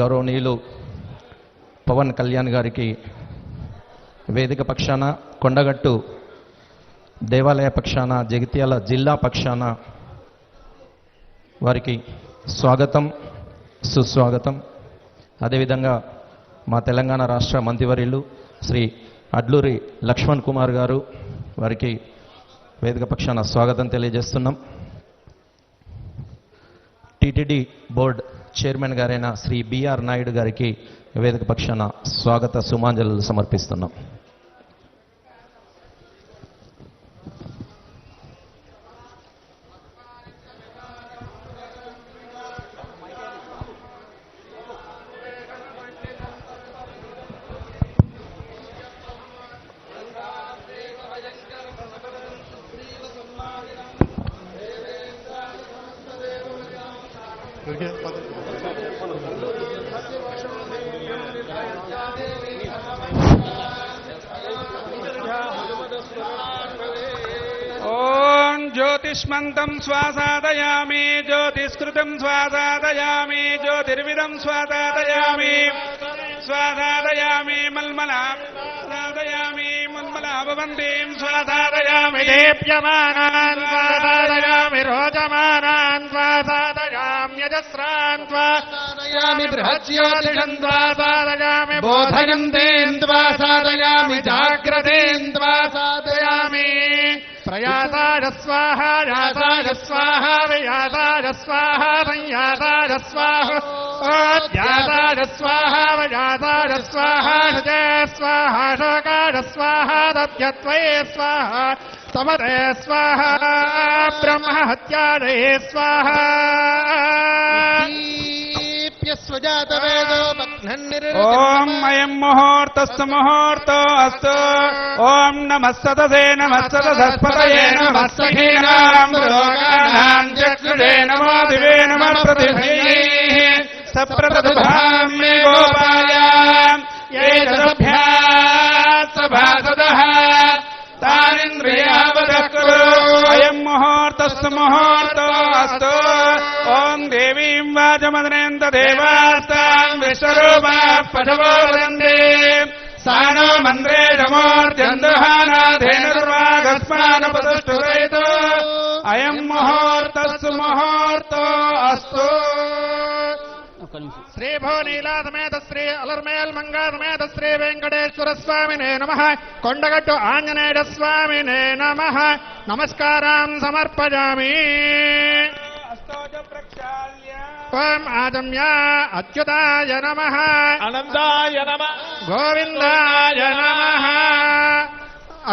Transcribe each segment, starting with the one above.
గౌరవనీయులు పవన్ కళ్యాణ్ గారికి వేదిక పక్షాన, కొండగట్టు దేవాలయ పక్షాన, జగిత్యాల జిల్లా పక్షాన వారికి స్వాగతం, సుస్వాగతం. అదేవిధంగా మా తెలంగాణ రాష్ట్ర మంత్రివర్యులు శ్రీ అడ్లూరి లక్ష్మణ్ కుమార్ గారు, వారికి వేదిక పక్షాన స్వాగతం తెలియజేస్తున్నాం. టిటిడి బోర్డ్ చైర్మన్ గారైన శ్రీ బిఆర్ నాయుడు గారికి వేదిక పక్షాన స్వాగత సుమాంజలు సమర్పిస్తున్నాం. ఓం జ్యోతిష్మంతం శ్వాసాదయామి, జ్యోతిష్కృతం శ్వాసాదయామి, జ్యోతిర్విదం శ్వాసాదయామి, శ్వాసాదయామి మల్మలాదయామి, మల్మలాభవంతీం శ్వాసాదయామి, దేప్యమానాన్ శ్వాసాదయామి, రోచమానాన్ శ్వాసాదయామి, యజస్రాన్ శ్వాసాదయామి, బృహజ్యోతిషం శ్వాసాదయామి, బోధయంతేన్ శ్వాసాదయామి, జాగ్రతేన్ శ్వాసాదయామి. ప్రయాసాయ స్వాహ, యాసాయ స్వాహ, వియాసాయ స్వాహ, సంయాసాయ స్వాహ, ధ్యాసాయ స్వాహ, వయాసాయ స్వాహ, శుచే స్వాహ, శోకాయ స్వాహ, దధ్యత్వయే స్వాహ, సమరే స్వాహ, బ్రహ్మహత్యాదయే స్వాహ. ఓం అయం ముహూర్తస్తు ముహూర్తో అస్తు. ఓం నమః సదసే నమః సదసస్పతయే నమః సఖీనాం లోకానాం చక్షుషే నమో దివే నమః పృథివ్యై సప్రతదుభాం మే గోపాయ ఏ దశభ్యాత్ సభాసదః తానింద్రియావదః. అయం ముహూర్తస్తు ముహూర్తో అస్తు. ఓం దేవీం వాచమదనేంత దేవాస్తాం విశ్వరూపాః పశవో వదంతి. సానో మంత్రే జమోర్త్యందుహానాధేనుర్వాగస్మానపదుష్టురైతో. అయం ముహూర్తస్తు ముహూర్తో అస్తు. శ్రీ భూనీలా సమేత శ్రీ అలర్మేల్ మంగా సమేత శ్రీ వెంకటేశ్వర స్వామినే నమః. కొండగట్టు ఆంజనేయ స్వామినే నమః. నమస్కారం సమర్పయామి. ఓం ఆజమ్య అచ్యుతాయ నమః, అనంతాయ నమః, గోవిందాయ నమః,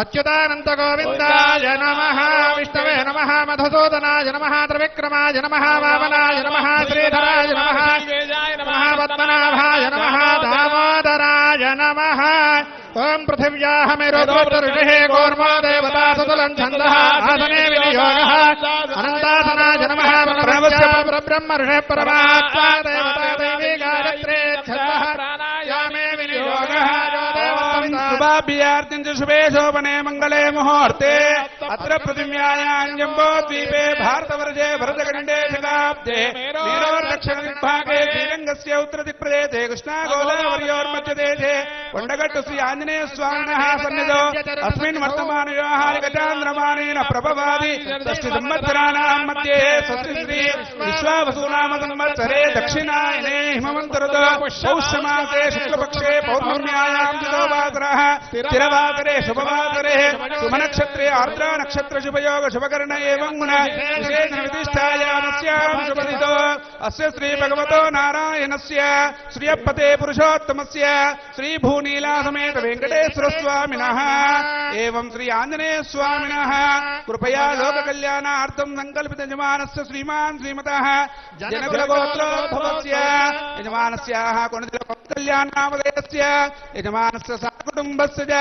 అచ్యుతానంత గోవిందాయ నమః, విష్ణవే నమః, మధుసూదనాయ నమః, త్రివిక్రమాయ నమః, వామనాయ నమః, శ్రీధరాయ నమః, నమః పద్మనాభాయ నమః, దామోదరాయ నమః. ఓం పృథివ్యాః మేరుపృష్ఠ కూర్మో దేవతా సుతులం ఛందః ఆసనే వినియోగః. అనంతాసనాయ నమః, పరబ్రహ్మ ఋషి పరమాత్మా దేవతా దేవీ గాయత్రీ ఛందః ప్రాణాయామే వినియోగః. శుభాభ్యర్థించ శుభే శోభనే మంగళే ముహూర్తే అత్ర పృథివ్యాయాం జంబోద్వీపే భారతవర్షే భరతఖండే శతాబ్దే మేరోర్దక్షిణ దిగ్భాగే శ్రీరంగస్య ఉత్తరదిక్ప్రదేశే కృష్ణా గోదావర్యోర్మధ్యదేశే కొండగట్టు శ్రీ ఆంజనేయ స్వామినః సన్నిధౌ అస్మిన్ వర్తమానయోహారి గజాంధ్రమానేన ప్రభవాది షష్ఠి సంవత్సరాణాం మధ్యే షష్ఠి శ్రీ విశ్వావసునామ సంవత్సరే దక్షిణాయనే హిమవంతరుతో పౌష్యమాసే శుక్లపక్షే పౌర్ణమ్యాయాం దినోవాసరః స్థిరవాసరే శుభవాసరే శుభనక్షత్రే ఆర్ద్రా నక్షత్ర శుభయోగ శుభకరణ ఏవం గుణ విశేష విశిష్టాయామస్యాం శుభదితో అస్య శ్రీ భగవతో నారాయణస్య శ్రియపతే పురుషోత్తమస్య శ్రీ భూనీలా సమేత వెంకటేశ్వర స్వామినః ఏవం శ్రీ ఆంజనేయ స్వామినః కృపయా లోక కళ్యాణార్థం సంకల్పిత యజమానస్య శ్రీమాన్ శ్రీమతః జనకుల గోత్రోద్భవస్య యజమానస్యాః కొణిదల కళ్యాణామదేయస్య యజమానస్య సహకుటుంబస్య చ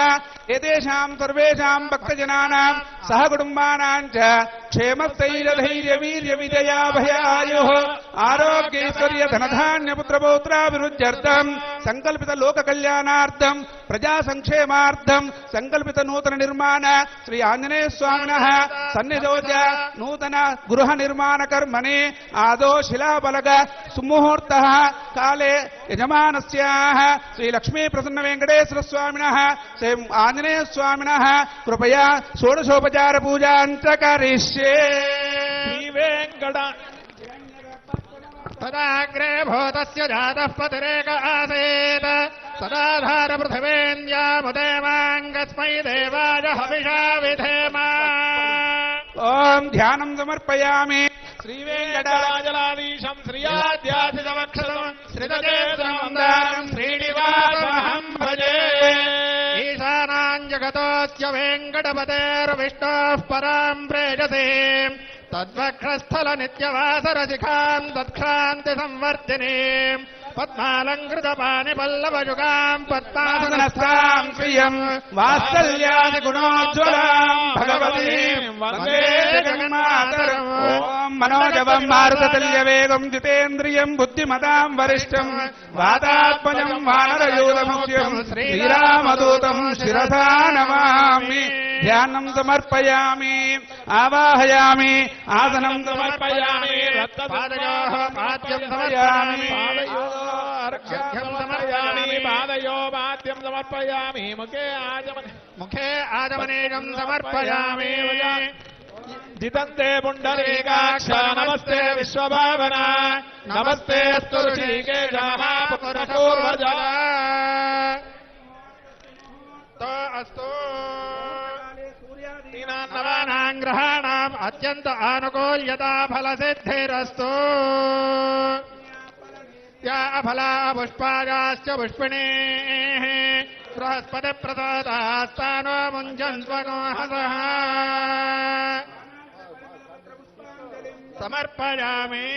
ఏతేషాం సర్వేషాం భక్తజనానాం సహకుటుంబానాం చ క్షేమస్థైర్యధైర్య వీర్య విజయా భయాయుః ఆరోగ్యైశ్వర్య ధనధాన్య పుత్రపౌత్రాభివృద్ధ్యర్థం సంకల్పిత లోక కళ్యాణార్థం ప్రజా సంక్షేమార్థం సంకల్పిత నూతన నిర్మాణ శ్రీ ఆంజనేయ స్వామినః సన్నిధోజ నూతన గృహ నిర్మాణ కర్మణి ఆదో శిలాబలగ సుముహూర్తః కాలే యజమానస్యాః శ్రీ లక్ష్మీ ప్రసన్న వెంకటేశ్వర స్వామినః శ్రీ ఆంజనేయ స్వామినః కృపయా షోడశోపచార పూజాంచ కరిష్యే. శ్రీ వెంకట తదాగ్రే భూతస్య జాతః పతిరేక ఆసేత్ సదాధార పృథివేన్యాముదేవాంగస్మై దేవాయ హవిషా విధేమ. ఓం ధ్యానం సమర్పయామి. శ్రీ వెంకటాచలాధీశం శ్రీయాద్యాధితమక్షరం శ్రీతచేతమందారం శ్రీనివాసమహం భజే. ఈశానాం జగతోస్య వెంకటపతేర్విష్ణోః పరాం ప్రేయసీం తద్వక్షస్థల నిత్యవాసరశిఖాం తత్క్షాంతి సంవర్ధినీం పద్మాలంకృత పాని పల్లవయుగాం పద్మాసనస్థాం శ్రియం వాత్సల్యాది గుణోజ్వలాం భగవతీం వందే జగన్మాతరం. ఓం మనోజవం మారుతతుల్య వేగం జితేంద్రియం బుద్ధిమతాం వరిష్టం వాతాత్మజం వానరయూధముఖ్యం శ్రీరామదూతం శిరసా నమామి. ధ్యానం సమర్పయామి. ఆవాహయామి. ఆసనం సమర్పయామి. పాదయోః పాద్యం సమర్పయామి. अर्घ्यं समर्पयामि पादयो वाद्यं समर्पयामि मुखे आचमनीयं समर्पयामि. जितन्ते पुण्डरीकाक्ष नमस्ते विश्वभावना नमस्ते अस्तु ऋषिकेशः पुरुषपूर्वजा. तो अस्तु नवानां ग्रहाणाम् अत्यन्त आनुकूल्यता फलसिद्धिरस्तु. या अफला पुष्पायाश्च पुष्पिणीः बृहस्पतिप्रसादास्तानो मुञ्जन्त्वगोहसः समर्पयामि.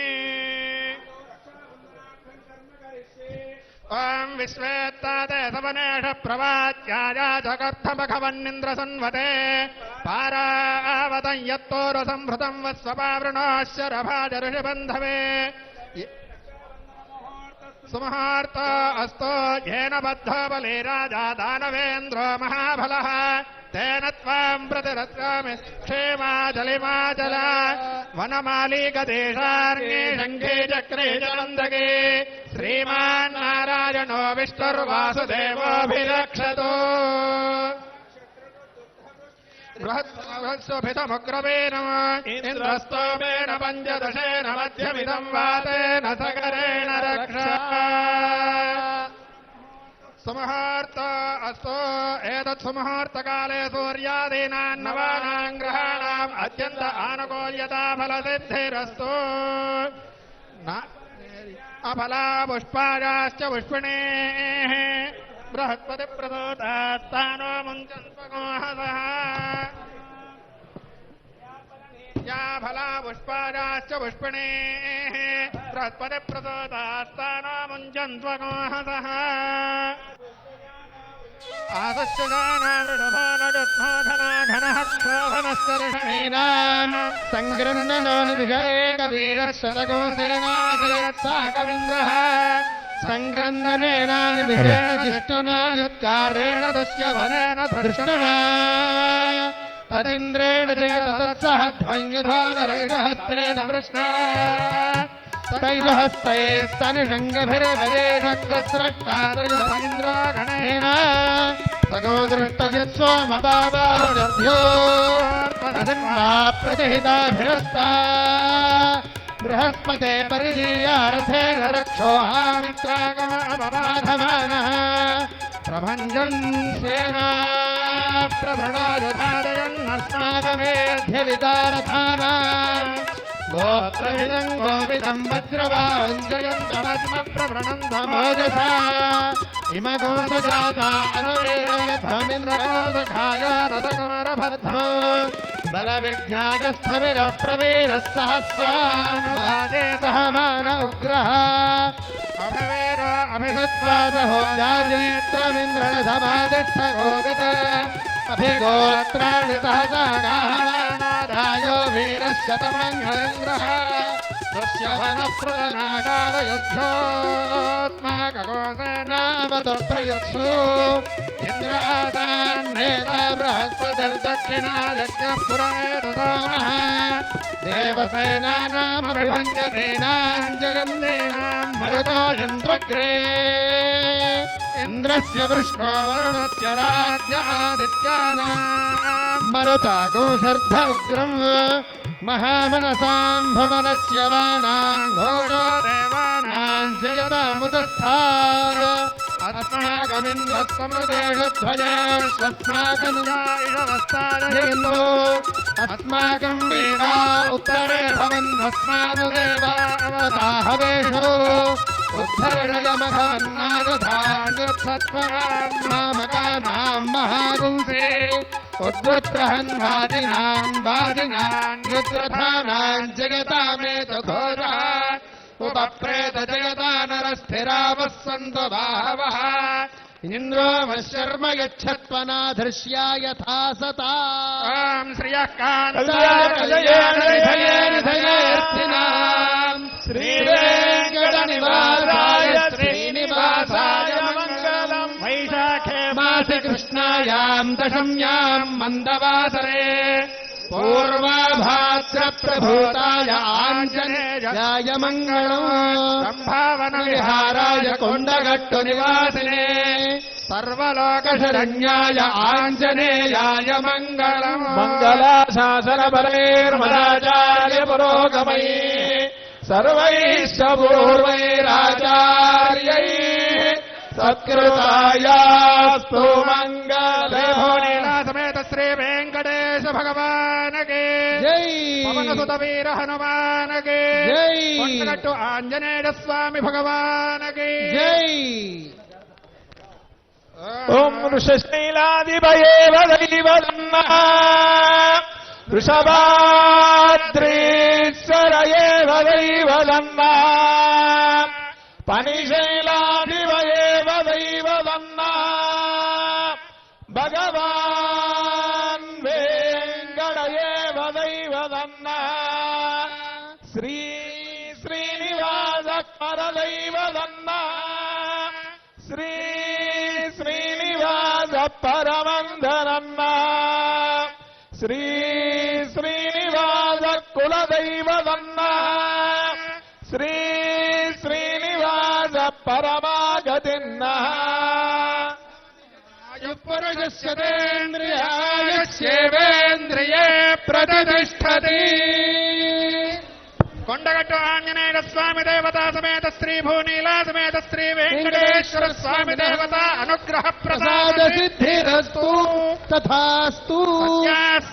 ॐ विश्वेत्ताते सवनेष प्रवाच्याया जगर्थमघवन्निन्द्रसन्वते पारावतं यत्तोरसंभृतं वस्वपावृणोश्च रभाजऋषिबन्धवे. सुमुहूर्त अस्तो येन बद्धो बली राजा दानवेन्द्रो महाबलः तेन त्वां प्रतिरत्यामि क्षेमाजलिमाचल वनमाली गदेशार्णी शङ्खे चक्रे चन्दके श्रीमान् नारायणो विष्णुर्वासुदेवोऽभिरक्षतु. बृहत्सुभितमुग्रवेण इन्द्रस्तोमेन पञ्चदशेन मध्यमिदं वातेन सकरेण रक्षा. सुमुहूर्त अस्तु. एतत् सुमुहूर्तकाले सूर्यादीनां नवानां ग्रहाणाम् अत्यन्त आनुकूल्यता फलसिद्धिरस्तु. अफला पुष्पायाश्च पुष्पिणीः बृहस्पतिप्रसूतास्तानो मुञ्चन्त्वगोहसः. या फला पुष्पायाश्च पुष्पिणीः बृहस्पतिप्रसूतास्तानो मुञ्चन्त्वगोहसः. आसश्चनानावृषभानजत्नोधनाघनः क्षोभनश्चर्षणीनां सङ्गृह्णनो निजयेकवीरशतकोऽसिरनाशयत्साकविन्द्रः सङ्क्रन्दनेनानिभिषेणजिष्टुनायुत्कारेण तस्य वनेन धृष्टुना तदिन्द्रेण चेतसः ध्वन्युधोदरैषहस्त्रेण वृष्णा तैलहस्तैस्तनिषङ्गभिरभरेणस्रष्टान्द्रागणेन सगो दृष्टयत्स्वमपावारुभ्यो प्रतिहिताभिरस्ता बृहस्पते परिजीयार्थेन रक्षोहामित्रागमपराधमानः प्रभञ्जन् सेना प्रभृणायुधारयन्नस्माकमेध्यविदारथाना गोत्रविदं गोपितं वज्रवाञ्जयन्तमस्मप्रभृणन्तमोजसा इमगोपजाता अनुरेणयथमिन्द्रकोदखाया रथकुमारभद्रो बलविज्ञायस्थविरप्रवीरः सहस्रानुवादे सह मान उग्रः अभवेर अभिषत्वादहो जाजेत्रमिन्द्रसमादिष्ठगोपित अभिगोत्राणि सहसागाः नारायो वीरश्चतमङ्गलेन्द्रः तस्य वनप्रदनाकारयोध्योत्माककोसेनावतप्रयत्सु इन्द्रादान्नेता बृहस्पतिर्दक्षिणायज्ञः पुरमेतसामः देवसेनानामभिभञ्जनेनाम् जगन्नेनाम् मरुतो यन्त्रग्रे इन्द्रस्य वृष्णो वरुणस्य राज्यादित्यानाम् मरुतागोशर्ध उग्रम् महामनसाम् भवनस्य वाणाम् घोषो देवानाम् जयतामुदस्थात् अस्माकमिन्द्रस्समृतेषु ध्वजेष्वस्माकनुजायिषवस्तारयिन्दो अस्माकम् वीरा उत्तरे भवन्नस्मानुदेवा अवताहवेषु उद्धरणयमघवन्नादधान्युत्सत्त्वाम् मामकानाम् महागुंसे उद्वत्रहन्वादिनाम् वादिनाम् युद्रथानाम् जगतामेतघोरः उपप्रेत जगता नरस्थिरावः सन्तु बाहवः इन्द्रो वशर्म यच्छत्वनाधृष्या यथा सता श्रियः कान्तयेर्थिनाम् श्रीवेङ्कटनिवासाय श्रीनिवासाय मङ्गलम् वैशाखे मासि कृष्णायाम् दशम्याम् मन्दवासरे पूर्वाभाद्रप्रभूताय आञ्जनेयाय मङ्गलम् सम्भावनविहाराय कोण्डगट्टुनिवासिने सर्वलोकशरण्याय आञ्जनेयाय मङ्गलम् मङ्गलाशासनबलैर्मदाचार्य पुरोगमैः सर्वैश्च पूर्वैराचार्यैः सत्कृतायास्तु मङ्गले समेत श्री वेंकटेश भगवान के जय पवनसुत वीर हनुमान के जय कोण्डगट्टु आंजनेय स्वामी भगवान के जय ॐ वृषशैलादिभयेव दैवदन्नः वृषभाद्रीश्वर एव दैवदन्नः पनिशैलादिभयेव दैवदन्नः भगवान् वेङ्कट एव दैवदन्नः श्रीनिवासः परदैवदन्नः श्रीनिवासः परमन्धनन्नः श्रीनिवासः कुलदैवदन्नः श्रीनिवासः परमागतिन्नः पुरुषस्येन्द्रियायस्येवेन्द्रिये प्रतिष्ठति कोण्डगट्टु आञ्जनेय स्वामी देवता समेत श्री भूनीला समेत श्री वेंकटेश्वर स्वामी देवता अनुग्रह प्रसाद सिद्धिरस्तु तथास्तु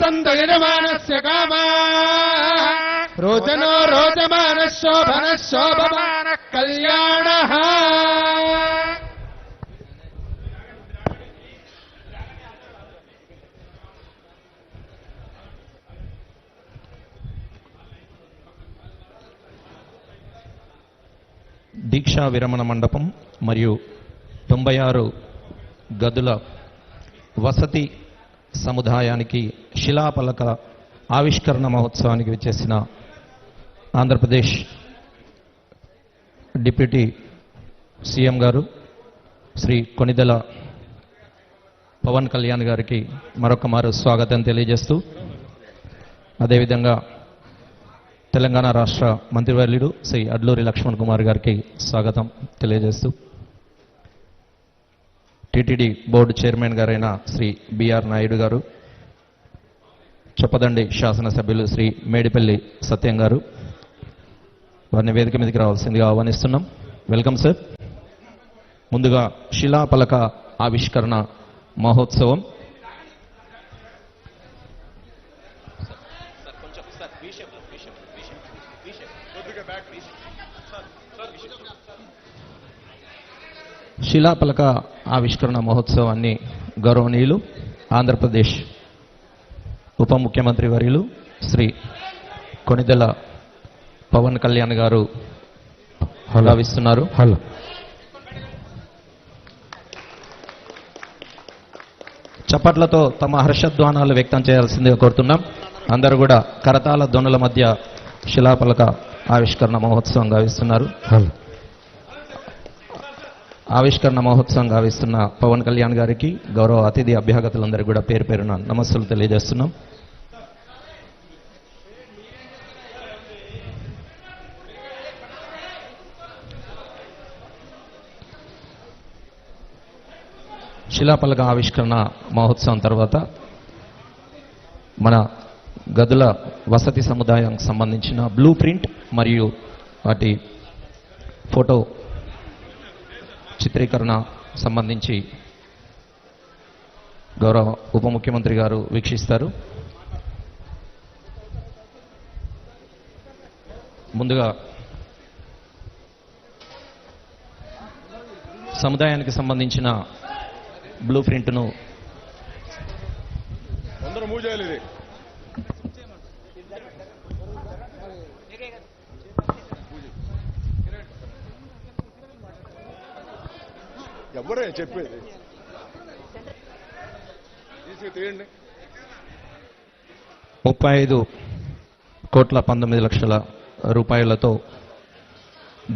सन्तु यजमानस्य कामाः रोचनो रोचमानः शोभनः शोभमानः कल्याणः దీక్షా విరమణ మండపం మరియు 96 గదుల వసతి సముదాయానికి శిలాఫలక ఆవిష్కరణ మహోత్సవానికి విచ్చేసిన ఆంధ్రప్రదేశ్ డిప్యూటీ సీఎం గారు శ్రీ కొనిదెల పవన్ కళ్యాణ్ గారికి మరొక మారు స్వాగతం తెలియజేస్తూ అదేవిధంగా తెలంగాణ రాష్ట్ర మంత్రివర్యులు శ్రీ అడ్లూరి లక్ష్మణ్ కుమార్ గారికి స్వాగతం తెలియజేస్తూ టీటీడీ బోర్డు చైర్మన్ గారైన శ్రీ బిఆర్ నాయుడు గారు, చొప్పదండి శాసనసభ్యులు శ్రీ మేడిపల్లి సత్యం గారు వారిని వేదిక మీదకి రావాల్సిందిగా ఆహ్వానిస్తున్నాం. Welcome sir. ముందుగా శిలాఫలక ఆవిష్కరణ మహోత్సవం శిలాఫలక ఆవిష్కరణ మహోత్సవాన్ని గౌరవనీయులు ఆంధ్రప్రదేశ్ ఉప ముఖ్యమంత్రి వర్యులు శ్రీ కొనిదెల పవన్ కళ్యాణ్ గారు హలావిస్తున్నారు. హలో చప్పట్లతో తమ హర్షధ్వానాలు వ్యక్తం చేయాల్సిందిగా కోరుతున్నాం. అందరూ కూడా కరతాళ ధ్వనుల మధ్య శిలాఫలక ఆవిష్కరణ మహోత్సవం గావిస్తున్నారు. ఆవిష్కరణ మహోత్సవం గావిస్తున్న పవన్ కళ్యాణ్ గారికి, గౌరవ అతిథి అభ్యాగతులందరికీ కూడా పేరు పేరున నమస్సులు తెలియజేస్తున్నాం. శిలాపలక ఆవిష్కరణ మహోత్సవం తర్వాత మన గదుల వసతి సముదాయానికి సంబంధించిన బ్లూ ప్రింట్ మరియు వాటి ఫోటో చిత్రీకరణ సంబంధించి గౌరవ ఉప ముఖ్యమంత్రి గారు వీక్షిస్తారు. ముందుగా సముదాయానికి సంబంధించిన బ్లూ ప్రింట్ను ఎవరే చెప్పేది తీయండి. 35,19,00,000 రూపాయలతో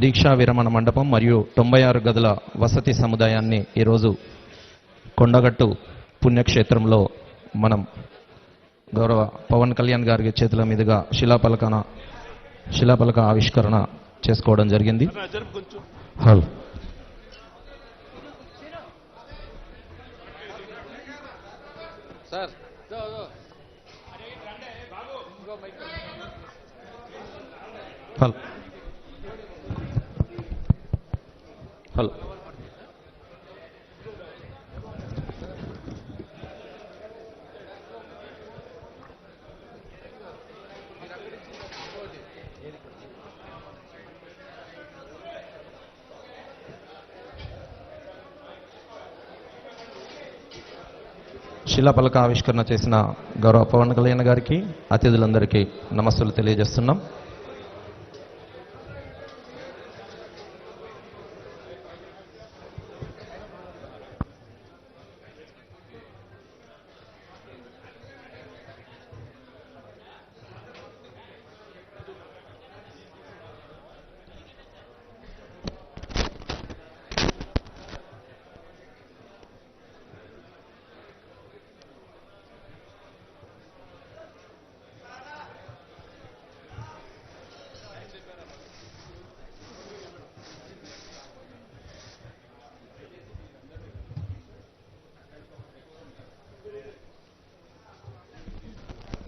దీక్షా విరమణ మండపం మరియు 96 గదుల వసతి సముదాయాన్ని ఈరోజు కొండగట్టు పుణ్యక్షేత్రంలో మనం గౌరవ పవన్ కళ్యాణ్ గారి చేతుల మీదుగా శిలాపలక ఆవిష్కరణ చేసుకోవడం జరిగింది. హలో సార్ హలో హలో శిలాపలక ఆవిష్కరణ చేసిన గౌరవ పవన్ కళ్యాణ్ గారికి, అతిథులందరికీ నమస్సులు తెలియజేస్తున్నాం.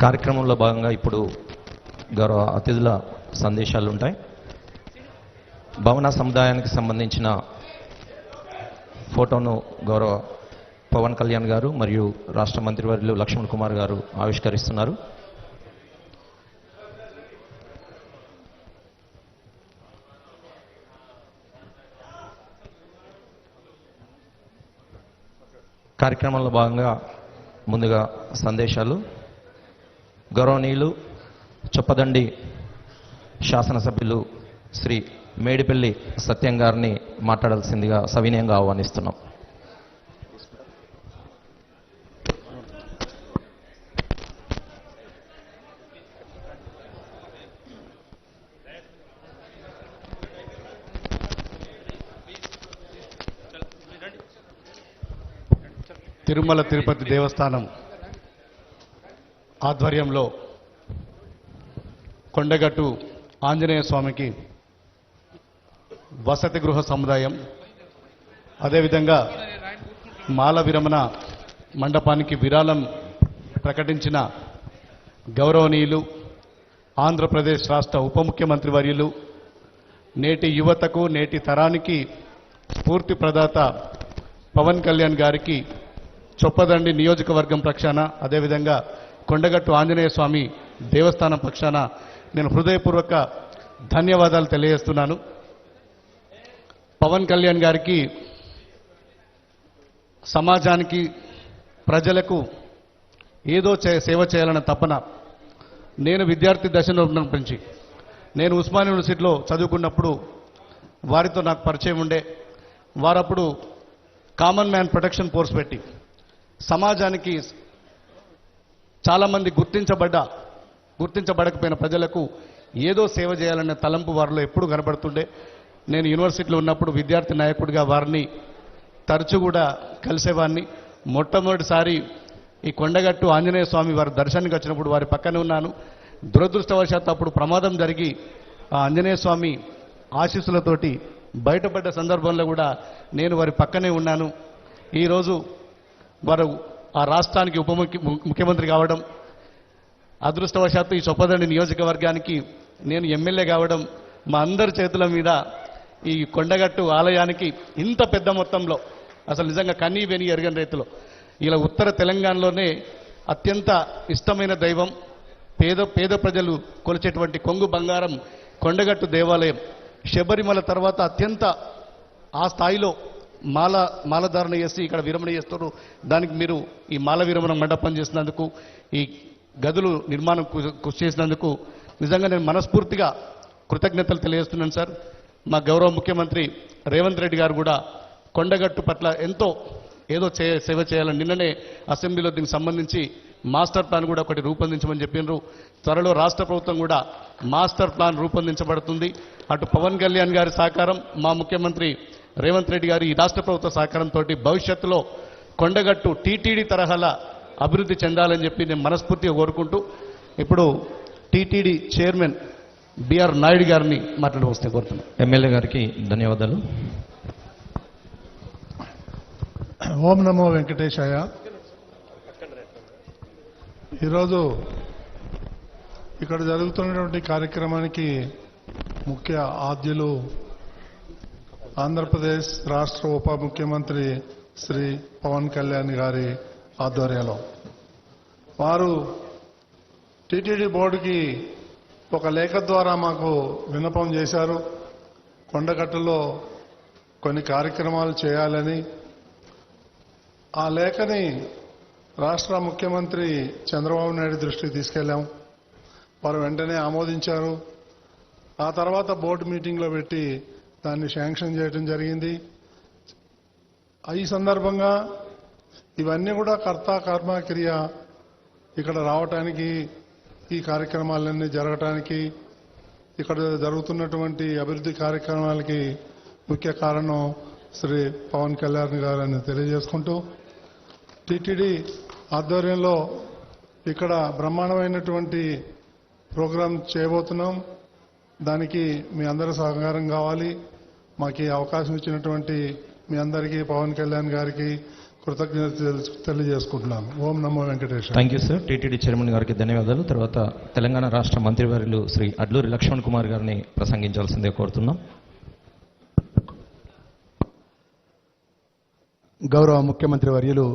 కార్యక్రమంలో భాగంగా ఇప్పుడు గౌరవ అతిథుల సందేశాలు ఉంటాయి. భవన సముదాయానికి సంబంధించిన ఫోటోను గౌరవ పవన్ కళ్యాణ్ గారు మరియు రాష్ట్ర మంత్రివర్యులు లక్ష్మణ్ కుమార్ గారు ఆవిష్కరిస్తున్నారు. కార్యక్రమంలో భాగంగా ముందుగా సందేశాలు గౌరవనీయులు చొప్పదండి శాసనసభ్యులు శ్రీ మేడిపల్లి సత్యం గారిని మాట్లాడాల్సిందిగా సవినయంగా ఆహ్వానిస్తున్నాం. తిరుమల తిరుపతి దేవస్థానం ఆధ్వర్యంలో కొండగట్టు ఆంజనేయ స్వామికి వసతి గృహ సముదాయం, అదేవిధంగా మాల విరమణ మండపానికి విరాళం ప్రకటించిన గౌరవనీయులు ఆంధ్రప్రదేశ్ రాష్ట్ర ఉప ముఖ్యమంత్రి వర్యులు, నేటి యువతకు నేటి తరానికి స్ఫూర్తి ప్రదాత పవన్ కళ్యాణ్ గారికి చొప్పదండి నియోజకవర్గం పక్షాన, అదేవిధంగా కొండగట్టు ఆంజనేయ స్వామి దేవస్థానం పక్షాన నేను హృదయపూర్వక ధన్యవాదాలు తెలియజేస్తున్నాను. పవన్ కళ్యాణ్ గారికి సమాజానికి ప్రజలకు ఏదో సేవ చేయాలన్న తపన. నేను విద్యార్థి దశలో ఉన్నప్పటి నేను ఉస్మానియా యూనివర్సిటీలో చదువుకున్నప్పుడు వారితో నాకు పరిచయం ఉండే. వారప్పుడు కామన్ మ్యాన్ ప్రొటెక్షన్ ఫోర్స్ పెట్టి సమాజానికి చాలామంది గుర్తించబడకపోయిన ప్రజలకు ఏదో సేవ చేయాలనే తలంపు వారిలో ఎప్పుడు కనబడుతుండే. నేను యూనివర్సిటీలో ఉన్నప్పుడు విద్యార్థి నాయకుడిగా వారిని తరచు కూడా కలిసేవాడిని. మొట్టమొదటిసారి ఈ కొండగట్టు ఆంజనేయ స్వామి వారి దర్శనానికి వచ్చినప్పుడు వారి పక్కనే ఉన్నాను. దురదృష్టవశాత్తు అప్పుడు ప్రమాదం జరిగి ఆ ఆంజనేయ స్వామి ఆశీస్సులతోటి బయటపడ్డ సందర్భంలో కూడా నేను వారి పక్కనే ఉన్నాను. ఈరోజు వారు ఆ రాష్ట్రానికి ముఖ్యమంత్రి కావడం, అదృష్టవశాత్తు ఈ చొప్పదండి నియోజకవర్గానికి నేను ఎమ్మెల్యే కావడం, మా అందరి చేతుల మీద ఈ కొండగట్టు ఆలయానికి ఇంత పెద్ద మొత్తంలో అసలు నిజంగా కన్నీ వెని ఎరగని రీతిలో ఇలా ఉత్తర తెలంగాణలోనే అత్యంత ఇష్టమైన దైవం, పేద ప్రజలు కొలిచేటువంటి కొంగు బంగారం కొండగట్టు దేవాలయం. శబరిమల తర్వాత అత్యంత ఆ స్థాయిలో మాలధారణ చేసి ఇక్కడ విరమణ చేస్తున్నారు. దానికి మీరు ఈ మాల విరమణ మండపం చేసినందుకు, ఈ గదులు నిర్మాణం కృషి చేసినందుకు నిజంగా నేను మనస్ఫూర్తిగా కృతజ్ఞతలు తెలియజేస్తున్నాను సార్. మా గౌరవ ముఖ్యమంత్రి రేవంత్ రెడ్డి గారు కూడా కొండగట్టు పట్ల ఏదో సేవ చేయాలని నిన్ననే అసెంబ్లీలో దీనికి సంబంధించి మాస్టర్ ప్లాన్ కూడా ఒకటి రూపొందించమని చెప్పినారు. త్వరలో రాష్ట్ర ప్రభుత్వం కూడా మాస్టర్ ప్లాన్ రూపొందించబడుతుంది. అటు పవన్ కళ్యాణ్ గారి సహకారం, మా ముఖ్యమంత్రి రేవంత్ రెడ్డి గారి ఈ రాష్ట్ర ప్రభుత్వ సహకారంతో భవిష్యత్తులో కొండగట్టు టీటీడీ తరహాల అభివృద్ధి చెందాలని చెప్పి నేను మనస్ఫూర్తిగా కోరుకుంటూ ఇప్పుడు టీటీడీ చైర్మన్ బిఆర్ నాయుడు గారిని మాట్లాడవస్తే కోరుతున్నాను. ఎమ్మెల్యే గారికి ధన్యవాదాలు. ఓం నమో వెంకటేశాయ. ఈరోజు ఇక్కడ జరుగుతున్నటువంటి కార్యక్రమానికి ముఖ్య ఆద్యులు ఆంధ్రప్రదేశ్ రాష్ట్ర ఉప ముఖ్యమంత్రి శ్రీ పవన్ కళ్యాణ్ గారి ఆధ్వర్యంలో వారు టీటీడీ బోర్డుకి ఒక లేఖ ద్వారా మాకు విన్నపం చేశారు. కొండగట్టులో కొన్ని కార్యక్రమాలు చేయాలని. ఆ లేఖని రాష్ట్ర ముఖ్యమంత్రి చంద్రబాబు నాయుడు దృష్టికి తీసుకెళ్లాం. వారు వెంటనే ఆమోదించారు. ఆ తర్వాత బోర్డు మీటింగ్లో పెట్టి దాన్ని శాంక్షన్ చేయడం జరిగింది. ఈ సందర్భంగా ఇవన్నీ కూడా కర్త కర్మ క్రియ ఇక్కడ రావటానికి, ఈ కార్యక్రమాలన్నీ జరగటానికి, ఇక్కడ జరుగుతున్నటువంటి అభివృద్ధి కార్యక్రమాలకి ముఖ్య కారణం శ్రీ పవన్ కళ్యాణ్ గారని తెలియజేసుకుంటూ, టీటీడీ ఆధ్వర్యంలో ఇక్కడ బ్రహ్మాండమైనటువంటి ప్రోగ్రాం చేయబోతున్నాం. దానికి మీ అందరి సహకారం కావాలి. మాకు ఈ అవకాశం ఇచ్చినటువంటి మీ అందరికీ పవన్ కళ్యాణ్ గారికి కృతజ్ఞతలు తెలియజేసుకుంటున్నాను. ఓం నమో Venkateswara. Thank you sir. TTD chairman గారికి ధన్యవాదాలు. తర్వాత తెలంగాణ రాష్ట్ర మంత్రివర్యులు శ్రీ అడ్లూరి లక్ష్మణ్ కుమార్ గారిని ప్రసంగించాల్సిందే కోరుతున్నాం. గౌరవ ముఖ్యమంత్రి వర్యులు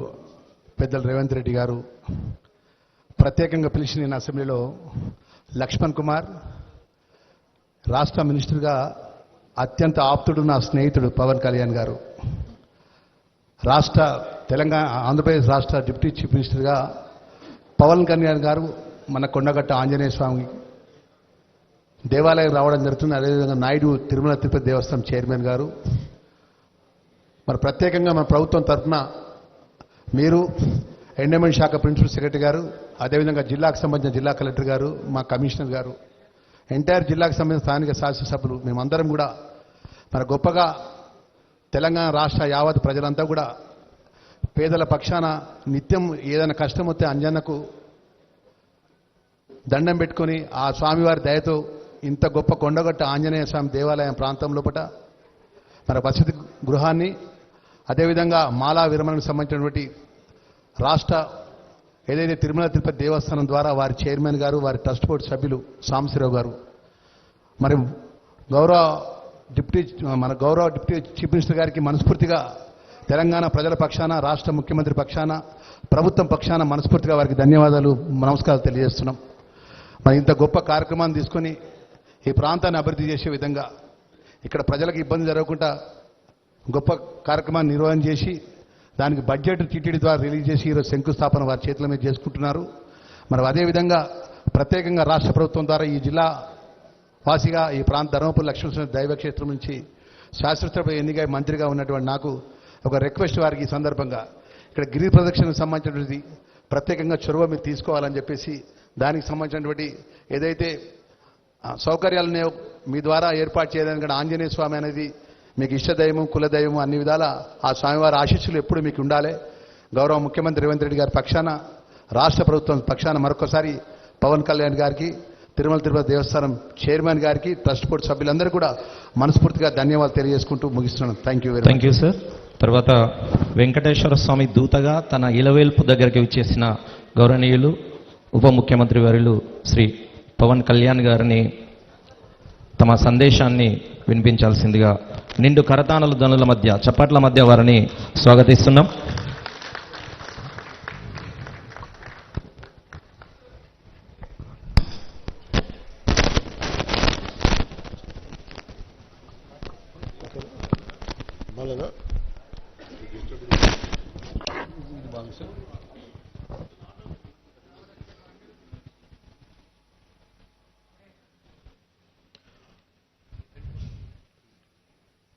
పెద్దలు రేవంత్ రెడ్డి గారు ప్రత్యేకంగా పిలిచి నేను అసెంబ్లీలో లక్ష్మణ్ కుమార్ రాష్ట్ర మినిస్టర్గా అత్యంత ఆప్తుడు, నా స్నేహితుడు పవన్ కళ్యాణ్ గారు, ఆంధ్రప్రదేశ్ రాష్ట్ర డిప్యూటీ చీఫ్ మినిస్టర్గా పవన్ కళ్యాణ్ గారు మన కొండగట్ట ఆంజనేయ స్వామి దేవాలయం రావడం జరుగుతుంది. అదేవిధంగా నాయుడు తిరుమల తిరుపతి దేవస్థానం చైర్మన్ గారు, మరి ప్రత్యేకంగా మన ప్రభుత్వం తరఫున మీరు ఎండోమెంట్ శాఖ ప్రిన్సిపల్ సెక్రటరీ గారు, అదేవిధంగా జిల్లాకు సంబంధించిన జిల్లా కలెక్టర్ గారు, మా కమిషనర్ గారు, ఎంటైర్ జిల్లాకు సంబంధించిన స్థానిక శాసనసభ్యులు, మేమందరం కూడా మన గొప్పగా తెలంగాణ రాష్ట్ర యావత్ ప్రజలంతా కూడా పేదల పక్షాన నిత్యం ఏదైనా కష్టం వస్తే అంజన్నకు దండం పెట్టుకొని ఆ స్వామివారి దయతో ఇంత గొప్ప కొండగట్ట ఆంజనేయ స్వామి దేవాలయం ప్రాంతం లోపల మన వసతి గృహాన్ని, అదేవిధంగా మాలా విరమణకు సంబంధించినటువంటి రాష్ట్ర ఏదైతే తిరుమల తిరుపతి దేవస్థానం ద్వారా వారి చైర్మన్ గారు, వారి ట్రస్ట్ బోర్డు సభ్యులు సాంబశివరావు గారు, మరి గౌరవ డిప్యూటీ చీఫ్ మినిస్టర్ గారికి మనస్ఫూర్తిగా తెలంగాణ ప్రజల పక్షాన, రాష్ట్ర ముఖ్యమంత్రి పక్షాన, ప్రభుత్వం పక్షాన మనస్ఫూర్తిగా వారికి ధన్యవాదాలు, నమస్కారాలు తెలియజేస్తున్నాం. మరి ఇంత గొప్ప కార్యక్రమాన్ని తీసుకొని ఈ ప్రాంతాన్ని అభివృద్ధి చేసే విధంగా ఇక్కడ ప్రజలకు ఇబ్బంది జరగకుండా గొప్ప కార్యక్రమాన్ని నిర్వహణ చేసి దానికి బడ్జెట్ టీటీడీ ద్వారా రిలీజ్ చేసి ఈరోజు శంకుస్థాపన వారి చేతుల మీద చేసుకుంటున్నారు. మరి అదేవిధంగా ప్రత్యేకంగా రాష్ట్ర ప్రభుత్వం ద్వారా ఈ జిల్లా వాసిగా ఈ ప్రాంత ధర్మపురి లక్ష్మణ దైవక్షేత్రం నుంచి శాస్త్రసభ ఎన్నికై మంత్రిగా ఉన్నటువంటి నాకు ఒక రిక్వెస్ట్ వారికి ఈ సందర్భంగా ఇక్కడ గిరి ప్రదక్షిణకు సంబంధించినటువంటి ప్రత్యేకంగా చొరవ మీరు తీసుకోవాలని చెప్పేసి దానికి సంబంధించినటువంటి ఏదైతే సౌకర్యాలను మీ ద్వారా ఏర్పాటు చేయడానికి కూడా ఆంజనేయ స్వామి అనేది మీకు ఇష్టదైవం కులదైవం అన్ని విధాల ఆ స్వామివారి ఆశీస్సులు ఎప్పుడు మీకు ఉండాలి. గౌరవ ముఖ్యమంత్రి రేవంత్ రెడ్డి గారి పక్షాన రాష్ట్ర ప్రభుత్వం పక్షాన మరొకసారి పవన్ కళ్యాణ్ గారికి తిరుమల తిరుపతి దేవస్థానం చైర్మన్ గారికి ట్రస్ట్ బోర్డు సభ్యులందరూ కూడా మనస్ఫూర్తిగా ధన్యవాదాలు తెలియజేసుకుంటూ ముగిస్తున్నాను. Thank you thank you sir. తర్వాత వెంకటేశ్వర స్వామి దూతగా తన ఇలవేల్పు దగ్గరికి విచ్చేసిన గౌరవనీయులు ఉప ముఖ్యమంత్రి వర్యులు శ్రీ పవన్ కళ్యాణ్ గారిని తమ సందేశాన్ని వినిపించాల్సిందిగా నిండు కరతాళల ధ్వనుల మధ్య చప్పట్ల మధ్య వారిని స్వాగతిస్తున్నాం.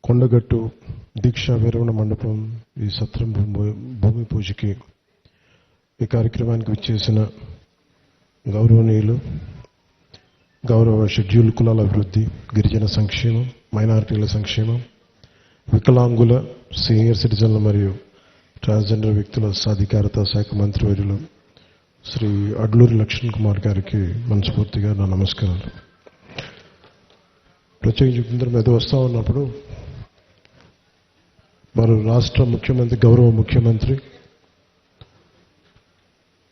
కొండగట్టు దీక్షా విరమణ మండపం ఈ సత్రం భూమి పూజకి ఈ కార్యక్రమానికి విచ్చేసిన గౌరవనీయులు గౌరవ షెడ్యూల్ కులాల అభివృద్ధి, గిరిజన సంక్షేమం, మైనారిటీల సంక్షేమం, వికలాంగుల, సీనియర్ సిటిజన్ల మరియు ట్రాన్స్జెండర్ వ్యక్తుల సాధికారత శాఖ మంత్రివర్యులు శ్రీ అడ్లూరి లక్ష్మణ్ కుమార్ గారికి మనస్ఫూర్తిగా నా నమస్కారాలు. ప్రత్యేకించి ఇందరం మీద వస్తూ ఉన్నప్పుడు మరి రాష్ట్ర ముఖ్యమంత్రి, గౌరవ ముఖ్యమంత్రి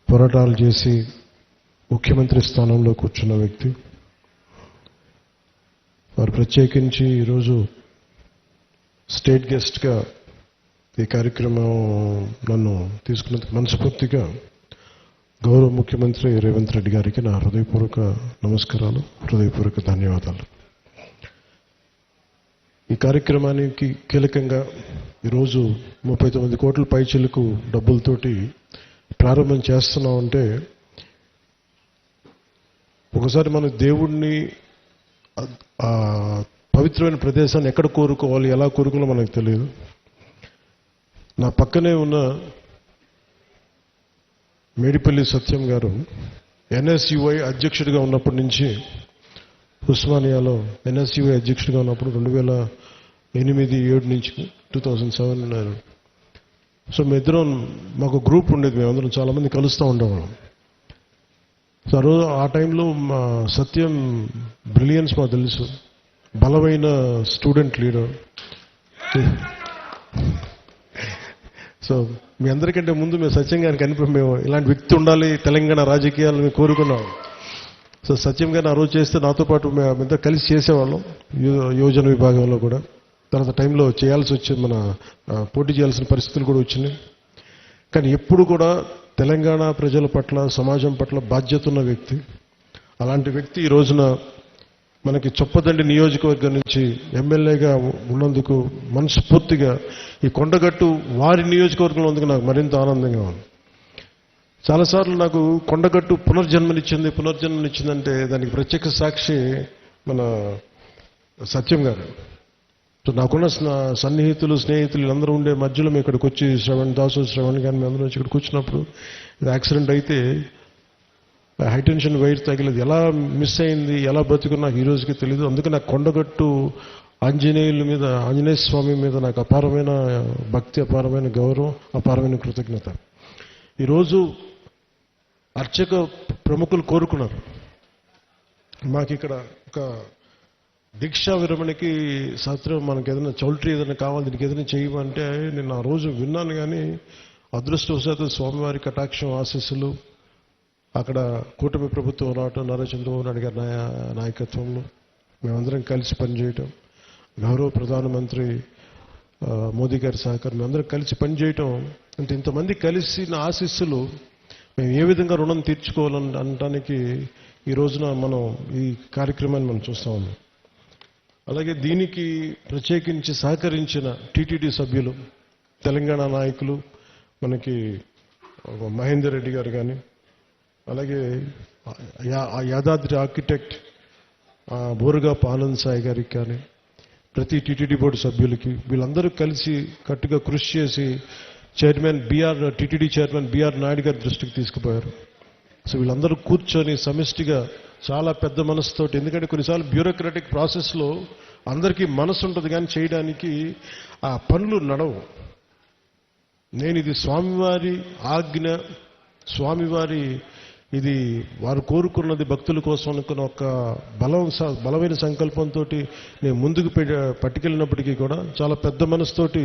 పోరాటాలు చేసి ముఖ్యమంత్రి స్థానంలో కూర్చున్న వ్యక్తి, వారు ప్రత్యేకించి ఈరోజు స్టేట్ గెస్ట్గా ఈ కార్యక్రమం నన్ను తీసుకున్నందుకు మనస్ఫూర్తిగా గౌరవ ముఖ్యమంత్రి రేవంత్ రెడ్డి గారికి నా హృదయపూర్వక నమస్కారాలు, హృదయపూర్వక ధన్యవాదాలు. ఈ కార్యక్రమానికి కీలకంగా ఈరోజు 39 కోట్ల పైచిలకు డబ్బులతోటి ప్రారంభం చేస్తున్నామంటే ఒకసారి మన దేవుణ్ణి పవిత్రమైన ప్రదేశాన్ని ఎక్కడ కోరుకోవాలి, ఎలా కోరుకోవాలో మనకు తెలియదు. నా పక్కనే ఉన్న మేడిపల్లి సత్యం గారు ఎన్ఎస్యుఐ అధ్యక్షుడిగా ఉన్నప్పటి నుంచి ఉస్మానియాలో ఎన్ఎస్యుఐ అధ్యక్షుడిగా ఉన్నప్పుడు 2008-7 నుంచి 2007 ఉన్నారు. సో మేమిద్దరం మాకు గ్రూప్ ఉండేది, మేమందరం చాలామంది కలుస్తూ ఉండేవాళ్ళం. సో ఆ టైంలో మా సత్యం బ్రిలియన్స్ మాకు తెలుసు, బలమైన స్టూడెంట్ లీడర్. సో మీ అందరికంటే ముందు మేము సత్యం గారికి అనిపి మేము ఇలాంటి వ్యక్తి ఉండాలి తెలంగాణ రాజకీయాలు మేము కోరుకున్నాం. సో సత్యం గారిని ఆ రోజు చేస్తే నాతో పాటు మేమంతా కలిసి చేసేవాళ్ళం యోజన విభాగంలో కూడా. తర్వాత టైంలో చేయాల్సి వచ్చింది, మన పోటీ చేయాల్సిన పరిస్థితులు కూడా వచ్చినాయి. కానీ ఎప్పుడు కూడా తెలంగాణ ప్రజల పట్ల, సమాజం పట్ల బాధ్యత ఉన్న వ్యక్తి. అలాంటి వ్యక్తి ఈ రోజున మనకి చొప్పదండి నియోజకవర్గం నుంచి ఎమ్మెల్యేగా ఉన్నందుకు మనస్ఫూర్తిగా ఈ కొండగట్టు వారి నియోజకవర్గంలో ఉన్నందుకు నాకు మరింత ఆనందంగా ఉంది. చాలాసార్లు నాకు కొండగట్టు పునర్జన్మనిచ్చిందంటే దానికి ప్రత్యక్ష సాక్షి మన సత్యం గారు. సో నాకున్న సన్నిహితులు, స్నేహితులు వీళ్ళందరూ ఉండే మధ్యలో మేము ఇక్కడికి వచ్చి శ్రవణ్ గారిని అందరూ వచ్చి ఇక్కడికి వచ్చినప్పుడు యాక్సిడెంట్ అయితే హైటెన్షన్ వైర్ తగిలేదు, ఎలా మిస్ అయింది, ఎలా బతుకున్నా నాకు ఈ రోజుకి తెలియదు. అందుకే నాకు కొండగట్టు ఆంజనేయ స్వామి మీద నాకు అపారమైన భక్తి, అపారమైన గౌరవం, అపారమైన కృతజ్ఞత. ఈరోజు అర్చక ప్రముఖులు కోరుకున్నారు మాకు ఇక్కడ ఒక దీక్షా విరమణకి సత్రం, మనకి ఏదైనా చౌల్ట్రీ ఏదైనా కావాలి, దీనికి ఏదైనా చేయమంటే నేను ఆ రోజు విన్నాను. కానీ అదృష్టవశాత్తు స్వామివారి కటాక్షం, ఆశీస్సులు, అక్కడ కూటమి ప్రభుత్వం రావటం, నారా చంద్రబాబు నాయుడు గారి నాయకత్వంలో మేమందరం కలిసి పనిచేయటం, గౌరవ ప్రధానమంత్రి మోదీ గారి సహకారం, మేమందరం కలిసి పనిచేయటం అంటే ఇంతమంది కలిసిన ఆశీస్సులు మేము ఏ విధంగా రుణం తీర్చుకోవాలని అనడానికి ఈ రోజున మనం ఈ కార్యక్రమాన్ని మనం చూస్తా ఉన్నాం. అలాగే దీనికి ప్రత్యేకించి సహకరించిన టీటీడీ సభ్యులు, తెలంగాణ నాయకులు, మనకి మహేందర్ రెడ్డి గారు కానీ, అలాగే యాదాద్రి ఆర్కిటెక్ట్ బోరుగాపు ఆనంద్ సాయి గారికి కానీ, ప్రతి టీటీడీ బోర్డు సభ్యులకి, వీళ్ళందరూ కలిసి కట్టుగా కృషి చేసి టీటీడీ చైర్మన్ బిఆర్ నాయుడు గారి దృష్టికి తీసుకుపోయారు. సో వీళ్ళందరూ కూర్చొని సమిష్టిగా చాలా పెద్ద మనసుతోటి, ఎందుకంటే కొన్నిసార్లు బ్యూరోక్రాటిక్ ప్రాసెస్లో అందరికీ మనసు ఉంటుంది కానీ చేయడానికి ఆ పనులు నడవు. నేను ఇది స్వామివారి ఆజ్ఞ, స్వామివారి ఇది వారు కోరుకున్నది భక్తుల కోసం అనుకున్న ఒక బలమైన సంకల్పంతో నేను ముందుకు పట్టుకెళ్ళినప్పటికీ కూడా చాలా పెద్ద మనసుతోటి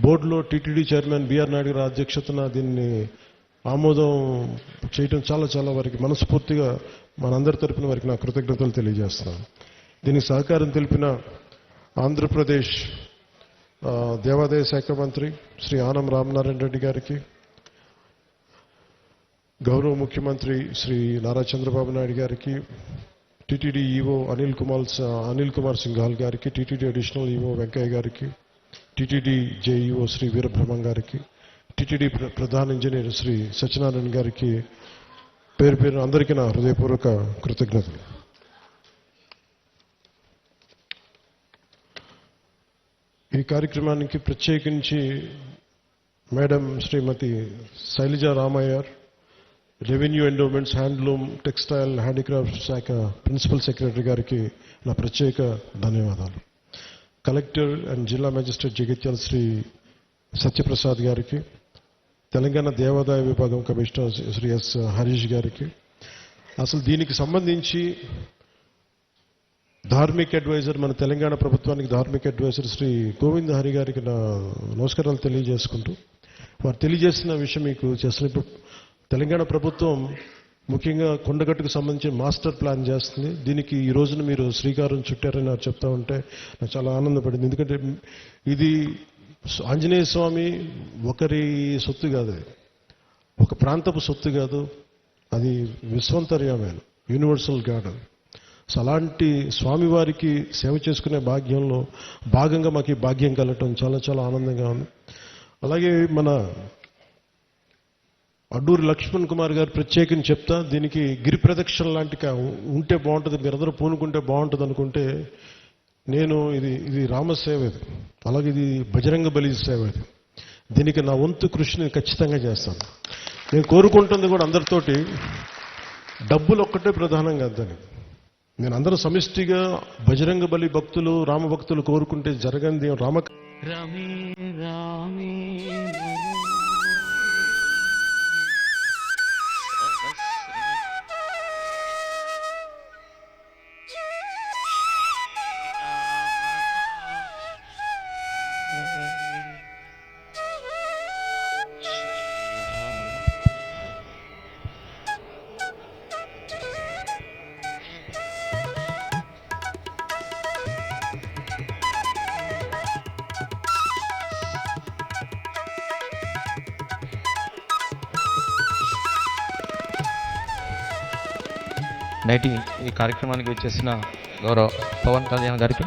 బోర్డులో టీటీడీ చైర్మన్ బిఆర్ నాయుడు గారి అధ్యక్షతన దీన్ని ఆమోదం చేయటం చాలా చాలా వారికి మనస్ఫూర్తిగా మనందరి తరపున వారికి నా కృతజ్ఞతలు తెలియజేస్తున్నాను. దీనికి సహకారం తెలిపిన ఆంధ్రప్రదేశ్ దేవాదాయ శాఖ మంత్రి శ్రీ ఆనం రామనారాయణ రెడ్డి గారికి, గౌరవ ముఖ్యమంత్రి శ్రీ నారా చంద్రబాబు నాయుడు గారికి, టీటీడీ ఈవో అనిల్ కుమార్ సింఘాల్ గారికి, టీటీడీ అడిషనల్ ఈవో వెంకయ్య గారికి, టీటీడీ జేఈఓ శ్రీ వీరబ్రహ్మం గారికి, టీటీడీ ప్రధాన ఇంజనీర్ శ్రీ సత్యనారాయణ గారికి పేరు పేరు అందరికీ నా హృదయపూర్వక కృతజ్ఞతలు. ఈ కార్యక్రమానికి ప్రత్యేకించి madam Shrimati Sailaja Ramaiyer, revenue endowments, handloom, textile, handicraft శాఖ ప్రిన్సిపల్ సెక్రటరీ గారికి నా ప్రత్యేక ధన్యవాదాలు. కలెక్టర్ అండ్ జిల్లా మేజిస్ట్రేట్ జగిత్యాల శ్రీ సత్యప్రసాద్ గారికి, తెలంగాణ దేవాదాయ విభాగం కమిషనర్ శ్రీ ఎస్ హరీష్ గారికి, అసలు దీనికి సంబంధించి ధార్మిక్ అడ్వైజర్, మన తెలంగాణ ప్రభుత్వానికి ధార్మిక్ అడ్వైజర్ శ్రీ గోవింద్ హరి గారికి నా నమస్కారాలు తెలియజేసుకుంటూ, వారు తెలియజేసిన విషయం మీకు చేస్తున్నప్పుడు తెలంగాణ ప్రభుత్వం ముఖ్యంగా కొండగట్టుకు సంబంధించి మాస్టర్ ప్లాన్ చేస్తుంది. దీనికి ఈ రోజున మీరు శ్రీకారం చుట్టారని నాకు చెప్తా ఉంటే నాకు చాలా ఆనందపడింది. ఎందుకంటే ఇది ఆంజనేయ స్వామి ఒకరి సొత్తు కాదు, అది ఒక ప్రాంతపు సొత్తు కాదు, అది విశ్వంతర్యమైన యూనివర్సల్ గాడ్. సో అలాంటి స్వామివారికి సేవ చేసుకునే భాగ్యంలో భాగంగా మాకు ఈ భాగ్యం కలగటం చాలా చాలా ఆనందంగా ఉంది. అలాగే మన అడ్డూరి లక్ష్మణ్ కుమార్ గారు ప్రత్యేకించి చెప్తా, దీనికి గిరి ప్రదక్షిణ లాంటి ఉంటే బాగుంటుంది, మీరందరూ పూనుకుంటే బాగుంటుంది అనుకుంటే, నేను ఇది రామసేవ, ఇది అలాగే ఇది బజరంగ బలి సేవ, ఇది దీనికి నా వంతు కృషిని ఖచ్చితంగా చేస్తాను. నేను కోరుకుంటుంది కూడా అందరితోటి డబ్బులు ఒక్కటే ప్రధానం కాదని, నేను అందరూ సమిష్టిగా బజరంగ బలి భక్తులు, రామ భక్తులు కోరుకుంటే జరగంది రమే రామే నేటి ఈ కార్యక్రమానికి వచ్చేసిన గౌరవ పవన్ కళ్యాణ్ గారికి,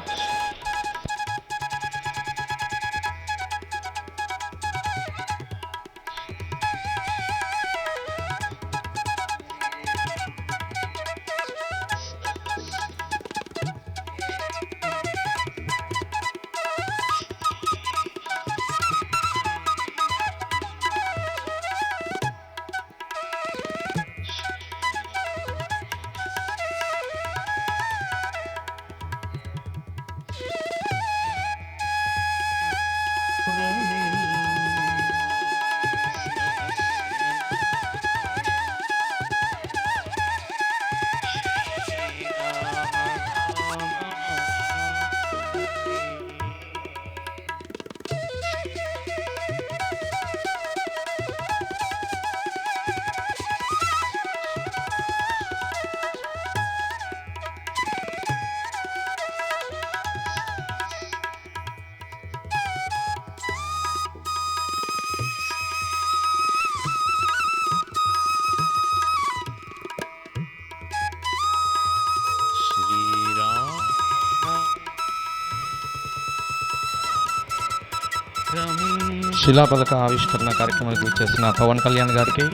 శిలాపలక ఆవిష్కరణ కార్యక్రమానికి వచ్చేసిన పవన్ కళ్యాణ్ గారికి,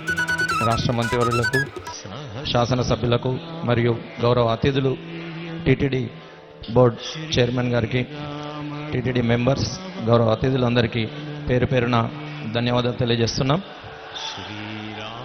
రాష్ట్ర మంత్రివర్యులకు, శాసనసభ్యులకు మరియు గౌరవ అతిథులు, టీటీడీ బోర్డ్ చైర్మన్ గారికి, టీటీడీ మెంబర్స్, గౌరవ అతిథులందరికీ పేరు పేరున ధన్యవాదాలు తెలియజేస్తున్నాం.